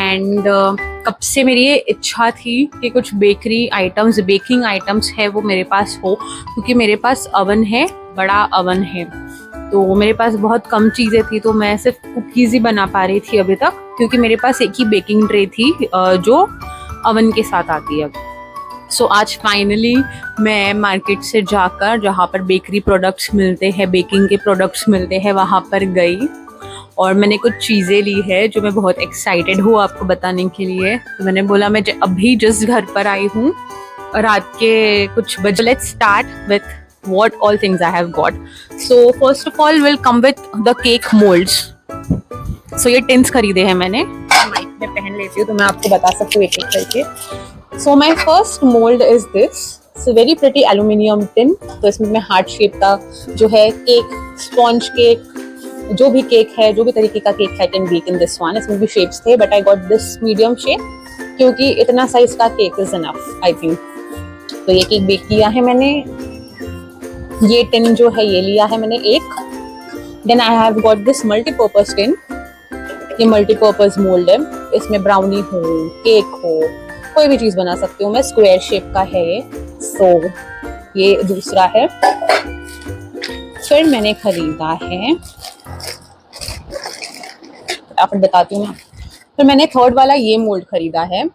And कब से मेरी ये इच्छा थी कि कुछ बेकिंग आइटम्स है वो मेरे पास हो, क्योंकि मेरे पास अवन है, बड़ा अवन है। तो मेरे पास बहुत कम चीज़ें थी, तो मैं सिर्फ कुकीज़ ही बना पा रही थी अभी तक, क्योंकि मेरे पास एक ही बेकिंग ट्रे थी जो अवन के साथ आती है। सो आज फाइनली मैं मार्केट से जाकर, जहाँ पर बेकरी प्रोडक्ट्स मिलते हैं, बेकिंग के प्रोडक्ट्स मिलते हैं, वहाँ पर गई और मैंने कुछ चीज़ें ली है जो मैं बहुत एक्साइटेड हूँ आपको बताने के लिए। तो मैंने बोला मैं अभी जस्ट घर पर आई हूँ, रात के कुछ बजे। Let's start with what all things I have got. So first of all will come with the cake molds. So ये टिन्स खरीदे हैं मैंने, माइक में पहन लेती हूँ तो मैं आपको बता सकती हूँ एक एक करके। So my first mold is this. It's a very pretty aluminium tin. तो इसमें मैं हार्ट शेप का जो है केक, स्पॉन्ज केक, जो भी केक है, जो भी तरीके का केक है, can bake in this one. इसमें भी शेप्स थे but I got this medium shape क्योंकि इतना साइज का cake is enough I think. तो ये केक बेक किया है मैंने। ये टिन जो है ये लिया है मैंने एक। Then I have got this multipurpose tin. ये मल्टीपर्पज मोल्ड है, इसमें ब्राउनी हो, केक हो, कोई भी चीज बना सकती हूँ मैं। स्क्वायर शेप का है ये। सो ये दूसरा है। फिर मैंने खरीदा है, आप बताती हूँ मैं। फिर मैंने थर्ड वाला ये मोल्ड खरीदा है।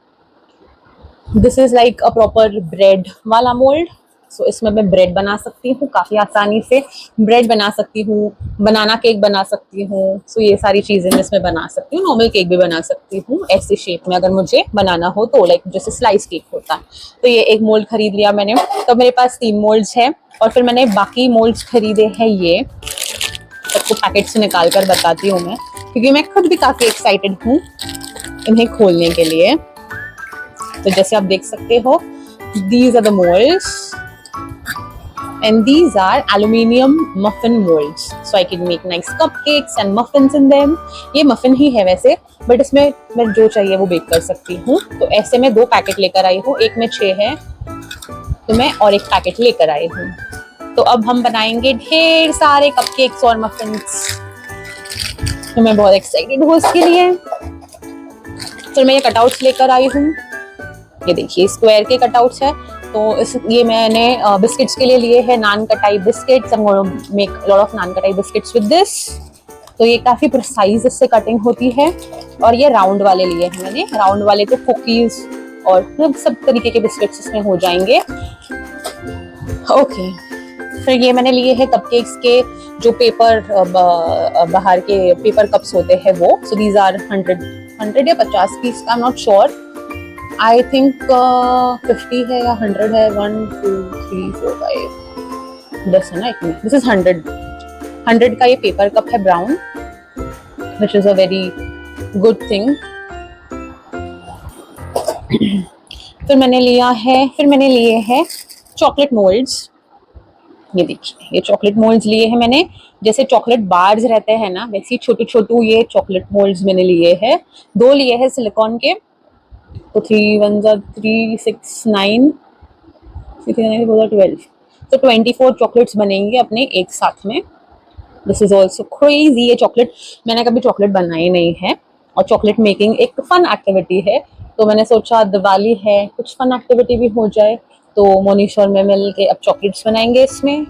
This is like a proper bread वाला मोल्ड। सो इसमें मैं ब्रेड बना सकती हूँ काफ़ी आसानी से। ब्रेड बना सकती हूँ, बनाना केक बना सकती हूँ। सो ये सारी चीज़ें मैं इसमें बना सकती हूँ। नॉर्मल केक भी बना सकती हूँ ऐसे शेप में अगर मुझे बनाना हो तो, लाइक जैसे स्लाइस केक होता है। तो ये एक मोल्ड खरीद लिया मैंने। तो मेरे पास 3 मोल्ड्स हैं और फिर मैंने बाकी मोल्ड्स खरीदे हैं। ये सबको पैकेट से निकाल कर बताती हूँ मैं, क्योंकि मैं खुद भी काफ़ी एक्साइटेड हूँ इन्हें खोलने के लिए। तो जैसे आप देख सकते हो, these are the molds and these are aluminium muffin molds, so I can make nice cupcakes and muffins in them. ये muffin ही है वैसे, बट इसमें मैं जो चाहिए वो बेक कर सकती हूँ। तो ऐसे मैं 2 पैकेट लेकर आई हूँ, एक में 6 है तो मैं और एक पैकेट लेकर आई हूँ। तो अब हम बनाएंगे ढेर सारे कपकेक्स और मफिन्स। तो मैं बहुत एक्साइटेड हूँ इसके लिए। फिर मैं ये कटआउट्स लेकर आई हूँ। ये देखिए स्क्वायर के कटआउट्स है। तो ये मैंने बिस्किट्स के लिए लिए हैं, nankhatai biscuits. I am gonna make lot of nankhatai biscuits with this. तो ये काफी प्रिसाइज इससे कटिंग होती है। और ये राउंड वाले लिए हैं मैंने। राउंड वाले तो कुकीज और सब तरीके के बिस्किट्स इसमें हो जाएंगे। ओके। फिर ये मैंने लिए हैं कपकेक्स के जो पेपर, बाहर के पेपर कप्स होते हैं वो। सो दीज आर 100 या 50 पीस का, नॉट श्योर। आई थिंक 50 है या 100 है। 1 2 3 4 5 10 है ना एक में। दिस इज 100 का ये पेपर कप है, brown, which is a very good thing. फिर मैंने लिए हैं चॉकलेट मोल्ड्स। ये देखिए ये चॉकलेट मोल्ड्स लिए हैं मैंने। जैसे चॉकलेट बार्स रहते हैं ना, वैसे छोटू छोटू ये चॉकलेट मोल्ड्स मैंने लिए हैं। 2 लिए हैं सिलिकॉन के। तो 3 1 3 6 9 12। तो 24 चॉकलेट्स बनेंगे अपने एक साथ में। This is also crazy. ये चॉकलेट, मैंने कभी चॉकलेट बनाई नहीं है और चॉकलेट मेकिंग एक फन एक्टिविटी है। तो मैंने सोचा दिवाली है, कुछ फन एक्टिविटी भी हो जाए। तो मोनिश और मैं मिल के अब चॉकलेट्स बनाएंगे इसमें।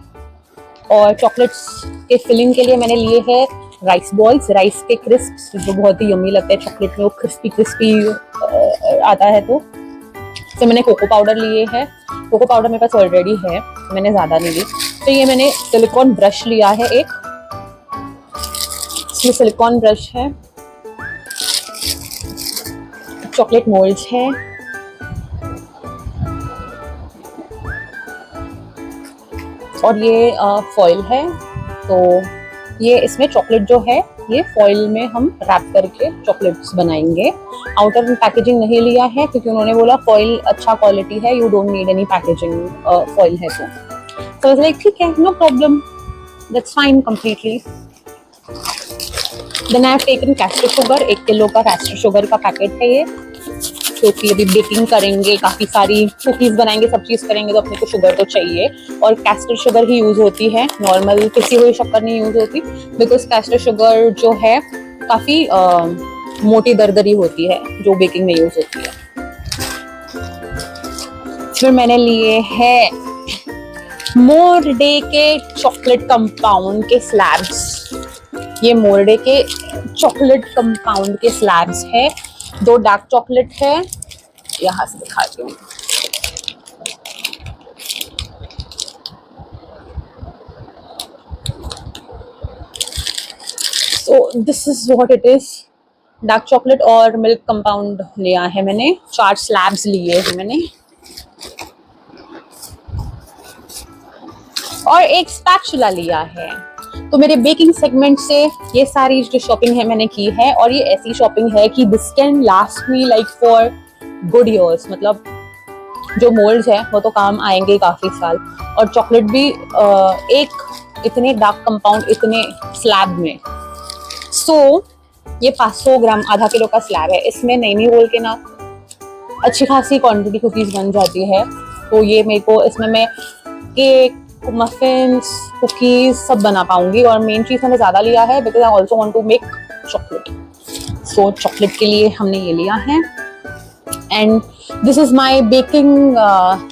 और चॉकलेट्स के फिलिंग के लिए मैंने लिए हैं राइस बॉल्स, राइस के क्रिस्प्स, जो बहुत ही यम्मी लगता है चॉकलेट में, वो क्रिस्पी आता है। तो फिर मैंने कोको पाउडर लिए है। कोको पाउडर मेरे पास ऑलरेडी है, मैंने ज़्यादा नहीं ली। तो ये मैंने सिलिकॉन ब्रश लिया है एक। इसमें सिलिकॉन ब्रश है, चॉकलेट मोल्ड्स है, और ये फॉइल है। तो ये इसमें चॉकलेट जो है ये फॉइल में हम रैप करके चॉकलेट्स बनाएंगे। आउटर में पैकेजिंग नहीं लिया है क्योंकि उन्होंने बोला फॉइल अच्छा क्वालिटी है, you don't need any packaging foil है। तो लाइक ठीक है, no problem, that's fine completely. Then I have taken caster sugar. 1 kilo का कैस्टर शुगर का पैकेट है ये, क्योंकि अभी बेकिंग करेंगे, काफ़ी सारी कुकीज़ बनाएंगे, सब चीज़ करेंगे, तो अपने को शुगर तो चाहिए। और कैस्टर शुगर ही यूज़ होती है, नॉर्मल पिसी हुई शक्कर नहीं यूज़ होती, बिकॉज कैस्टर शुगर जो है काफ़ी मोटी दरदरी होती है जो बेकिंग में यूज होती है। फिर मैंने लिए हैं मोरडे के चॉकलेट कंपाउंड के स्लैब्स। ये मोरडे के चॉकलेट कंपाउंड के स्लैब्स है। 2 डार्क चॉकलेट है, यहाँ से दिखाती हूँ। So this is what it is. Dark chocolate और मिल्क कंपाउंड लिया है मैंने। 4 स्लैब्स लिए हैं मैंने और एक स्पैचुला लिया है। तो मेरे बेकिंग सेगमेंट से ये सारी जो शॉपिंग है मैंने की है, और ये ऐसी शॉपिंग है कि this can last me like for good years. मतलब जो मोल्ड्स है वो तो काम आएंगे काफी साल, और चॉकलेट भी एक इतने डार्क कंपाउंड इतने स्लैब में। सो ये 500 ग्राम आधा किलो का स्लैब है। इसमें नैनी रोल के ना अच्छी खासी क्वांटिटी कुकीज बन जाती है। तो ये मेरे को इसमें मैं केक, मफिन्स, कुकीज सब बना पाऊंगी। और मेन चीज मैंने ज्यादा लिया है because I also want to make chocolate. So chocolate के लिए हमने ये लिया है। And this is my baking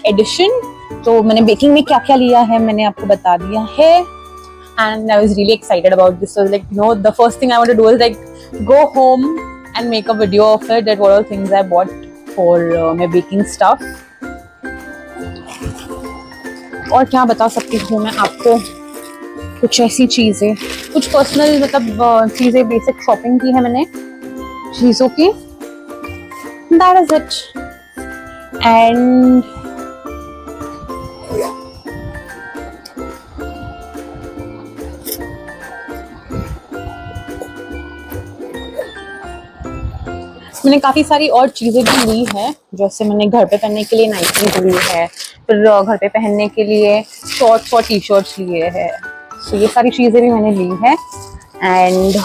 edition. तो मैंने बेकिंग में क्या क्या लिया है मैंने आपको बता दिया है। And I was really excited about this. So like, you know, the first thing I want to do is like go home and make a video of it, that what all things I bought for my baking stuff. और क्या बता सकती हूँ मैं आपको, कुछ ऐसी चीजें, कुछ पर्सनल मतलब चीजें, बेसिक शॉपिंग की है मैंने चीजों की। That is it. And मैंने काफी सारी और चीजें भी ली है, जैसे मैंने घर पे पहनने के लिए नाइटीज ली है, फिर घर पे पहनने के लिए शॉर्ट्स और टी शर्ट्स लिए हैं। तो ये सारी चीजें भी मैंने ली है। एंड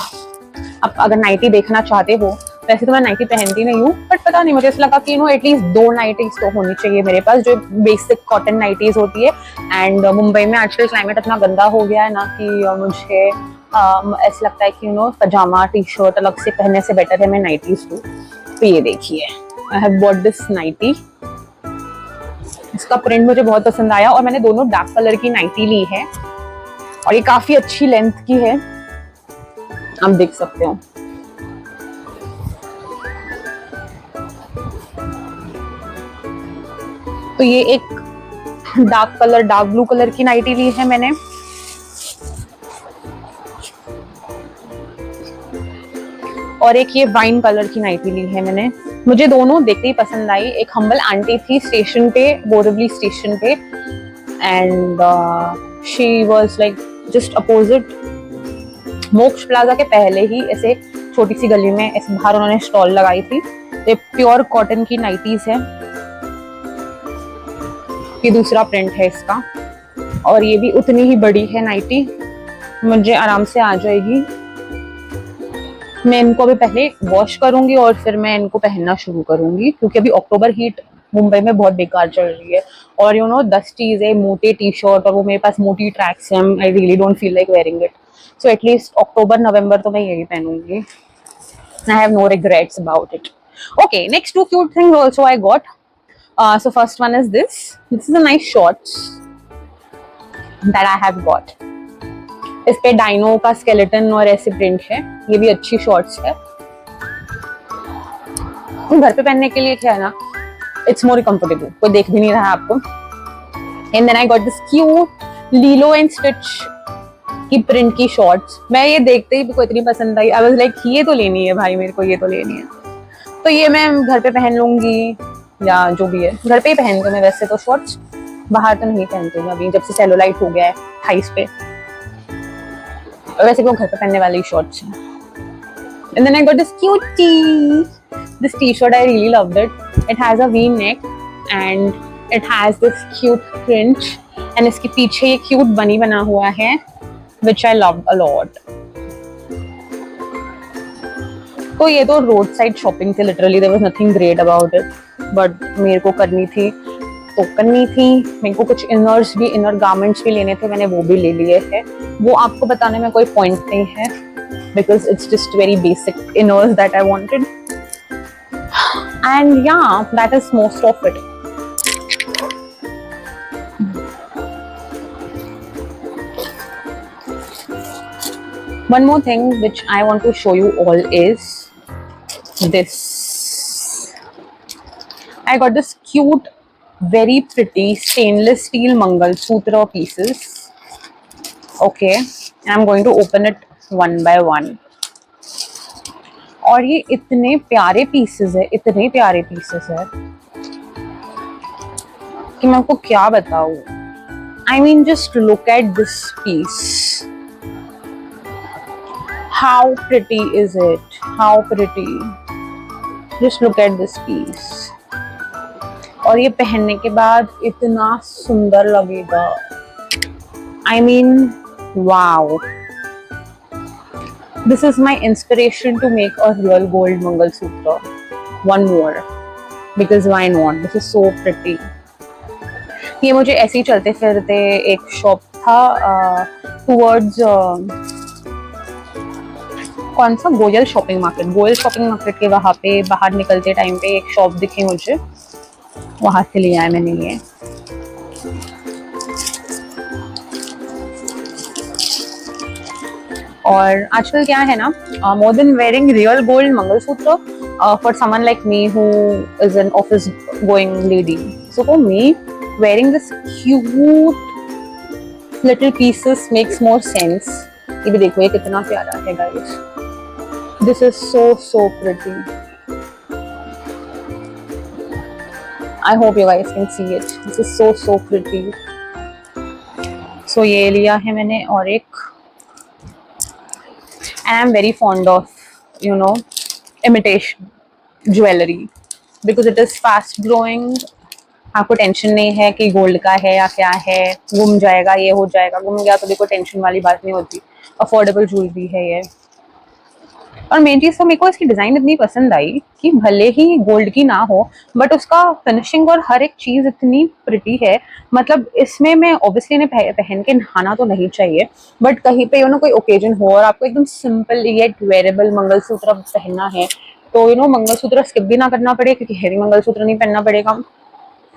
अब अगर नाइटी देखना चाहते हो, वैसे तो मैं नाइटी पहनती नहीं हूँ, बट पता नहीं मुझे ऐसा लगा कि एटलीस्ट 2 नाइटीज तो होनी चाहिए मेरे पास, जो बेसिक कॉटन नाइटीज होती है। एंड मुंबई में आजकल क्लाइमेट इतना गंदा हो गया है ना कि मुझे ऐसा लगता है कि पजामा टी शर्ट अलग से पहनने से बेटर है मैं नाइटीज लूँ। तो ये देखिए, I have bought this nighty. इसका प्रिंट मुझे बहुत पसंद आया और मैंने दोनों डार्क कलर की नाइटी ली है और ये काफी अच्छी लेंथ की है, आप देख सकते हो। तो ये एक डार्क ब्लू कलर की नाइटी ली है मैंने। और एक ये वाइन कलर की नाइटी ली है मैंने। मुझे दोनों देखते ही पसंद आई। एक हम्बल आंटी थी स्टेशन पे, बोरिवली स्टेशन पे, and she was like just opposite मोक्ष प्लाजा के पहले ही, ऐसे छोटी सी गली में ऐसे बाहर उन्होंने स्टॉल लगाई थी। ये प्योर कॉटन की नाइटीज है। ये दूसरा प्रिंट है इसका, और ये भी उतनी ही बड़ी है नाइटी, मुझे आराम से आ जाएगी। मैं इनको अभी पहले वॉश करूंगी और फिर मैं इनको पहनना शुरू करूंगी, क्योंकि अभी अक्टूबर हीट मुंबई में बहुत बेकार चल रही है। और डस्टीज है, मोटे टी शर्ट, और वो मेरे पास मोटी ट्रैक्स हैं। I really don't feel like wearing it. So at least October November तो मैं यही पहनूंगी। I have no regrets about it. Okay, next 2 cute things also I got. So first one is this. This is a nice shorts that I have got. इस पे dino का skeleton और ऐसे print है। ये भी अच्छी शॉर्ट्स है। घर पे पहनने के लिए क्या है ना, इट्स मोर कंफर्टेबल, कोई देख भी नहीं रहा आपको। And then I got this cute Lilo and Stitch की प्रिंट की शॉर्ट्स। मैं ये देखते ही को इतनी पसंद आई, आई वाज लाइक ये तो लेनी है भाई, मेरे को ये तो लेनी है। तो ये मैं घर पे पहन लूंगी, या जो भी है घर पे ही पहनती हूँ मैं वैसे तो शॉर्ट्स, बाहर तो नहीं पहनती हूँ अभी, जब से सेलुलाइट हो गया है थाइस पे। वैसे वो घर पे पहनने वाली शॉर्ट्स हैं। And then I got this cute tee. This t-shirt I really loved it. It has a V-neck and it has this cute print. And इसके पीछे ये cute bunny बना हुआ है, which I loved a lot. तो ये तो road side shopping थी, literally there was nothing great about it, but मेरे को करनी थी तो करनी थी। मेरे को कुछ इनर गारमेंट्स भी लेने थे, मैंने वो भी ले लिए हैं। वो आपको बताने में कोई पॉइंट नहीं है, because it's just very basic inners that I wanted. And yeah, that is most of it. One more thing which I want to show you all is this. I got this cute, very pretty stainless steel Mangal Sutra pieces. Okay, and I'm going to open it one by one. और ये इतने प्यारे pieces है, इतने प्यारे pieces है कि मैं आपको क्या बताऊं. I mean, just look at this piece. How pretty is it? How pretty. Just look at this piece. और ये पहनने के बाद इतना सुंदर लगेगा. I mean, wow. This is my inspiration to make a real gold Mangal Sutra. One more. Because why not? This is so pretty. ये मुझे ऐसे ही चलते फिरते एक शॉप था टुवर्ड्स कौन सा गोयल शॉपिंग मार्केट के वहाँ पे बाहर निकलते टाइम पे एक शॉप दिखी मुझे, वहाँ से लिया है मैंने ये. और आजकल क्या है ना, more than wearing real gold mangalsutra for someone like me who is an office going lady, so for me wearing this cute little pieces makes more sense. ये भी देखो ये कितना प्यारा है guys. This is so pretty. I hope you guys can see it. This is so pretty. So ये लिया है मैंने और एक. And I'm very fond of, you know, imitation jewelry because it is fast growing. आपको tension नहीं है कि गोल्ड का है या क्या है, गुम जाएगा, ये हो जाएगा. गुम गया तो देखो टेंशन वाली बात नहीं होती. अफोर्डेबल ज्वेलरी है ये. और मेन चीज़ तो मेरे को इसकी डिज़ाइन इतनी पसंद आई कि भले ही गोल्ड की ना हो बट उसका फिनिशिंग और हर एक चीज़ इतनी प्रिटी है. मतलब इसमें मैं ऑब्वियसली ने पहन के नहाना तो नहीं चाहिए, बट कहीं पे कोई ओकेजन हो और आपको एकदम सिंपल येट वेरेबल मंगलसूत्र पहनना है तो मंगलसूत्र स्किप भी ना करना पड़े क्योंकि हेवी मंगलसूत्र नहीं पहनना पड़ेगा.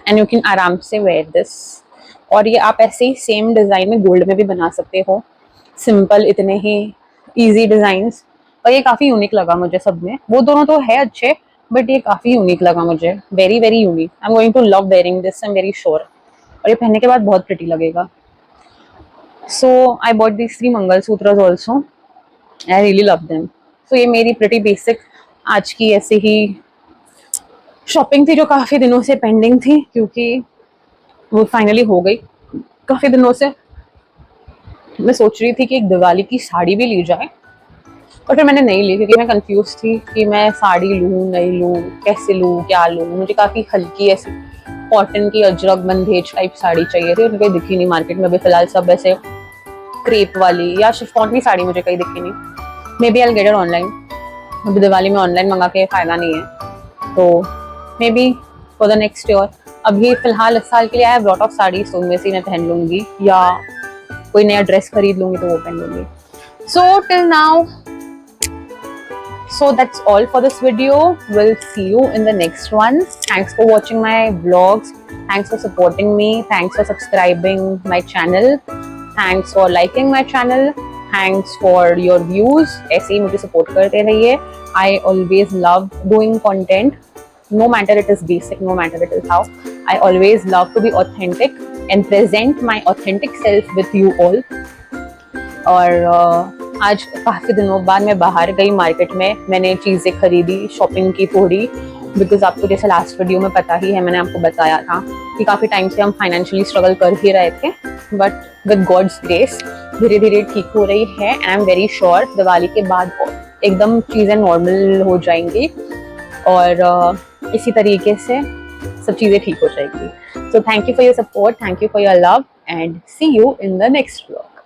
एंड यू कैन आराम से वेयर दिस. और ये आप ऐसे ही सेम डिज़ाइन में गोल्ड में भी बना सकते हो. सिंपल इतने ही इजी डिज़ाइंस. और ये काफ़ी यूनिक लगा मुझे सब में. वो दोनों तो है अच्छे बट ये काफ़ी यूनिक लगा मुझे. Very very unique. I am going to love wearing this, I am very sure. और ये पहनने के बाद बहुत प्रिटी लगेगा. So I bought these 3 mangalsutras also. I really love them. So ये मेरी प्रिटी बेसिक आज की ऐसे ही शॉपिंग थी जो काफ़ी दिनों से पेंडिंग थी क्योंकि वो फाइनली हो गई. काफ़ी दिनों से मैं सोच रही थी कि एक दिवाली की साड़ी भी ली जाए और फिर मैंने नहीं ली क्योंकि मैं कंफ्यूज थी कि मैं साड़ी लूँ नहीं लूँ, कैसे लूँ, क्या लूँ. मुझे काफ़ी हल्की ऐसी कॉटन की अजरक बंदेज टाइप साड़ी चाहिए थी. उनकी दिखी नहीं मार्केट में अभी फिलहाल. सब ऐसे क्रेप वाली या शिफॉन की साड़ी मुझे कहीं दिखी नहीं. Maybe I get it online. अभी दिवाली में ऑनलाइन मंगा के फ़ायदा नहीं है तो may be for the next year. अभी फिलहाल इस साल के लिए I have lot of saris तो उनमें से मैं पहन लूँगी या कोई नया ड्रेस खरीद लूँगी तो वो पहन लूँगी. So till now, so that's all for this video. We'll see you in the next one. Thanks for watching my vlogs. Thanks for supporting me. Thanks for subscribing my channel. Thanks for liking my channel. Thanks for your views. ऐसे ही मुझे support करते रहिए. I always love doing content. No matter it is basic, no matter it is how. I always love to be authentic and present my authentic self with you all. और आज काफ़ी दिनों बाद मैं बाहर गई मार्केट में. मैंने चीज़ें खरीदी, शॉपिंग की थोड़ी. बिकॉज आपको जैसे लास्ट वीडियो में पता ही है, मैंने आपको बताया था कि काफ़ी टाइम से हम फाइनेंशियली स्ट्रगल कर ही रहे थे बट विद गॉड्स ग्रेस धीरे धीरे ठीक हो रही है. And I am very sure Diwali के बाद एकदम चीज़ें नॉर्मल हो जाएंगी और इसी तरीके से सब चीज़ें ठीक हो जाएंगी. So thank you for your support, thank you for your love and see you in the next vlog.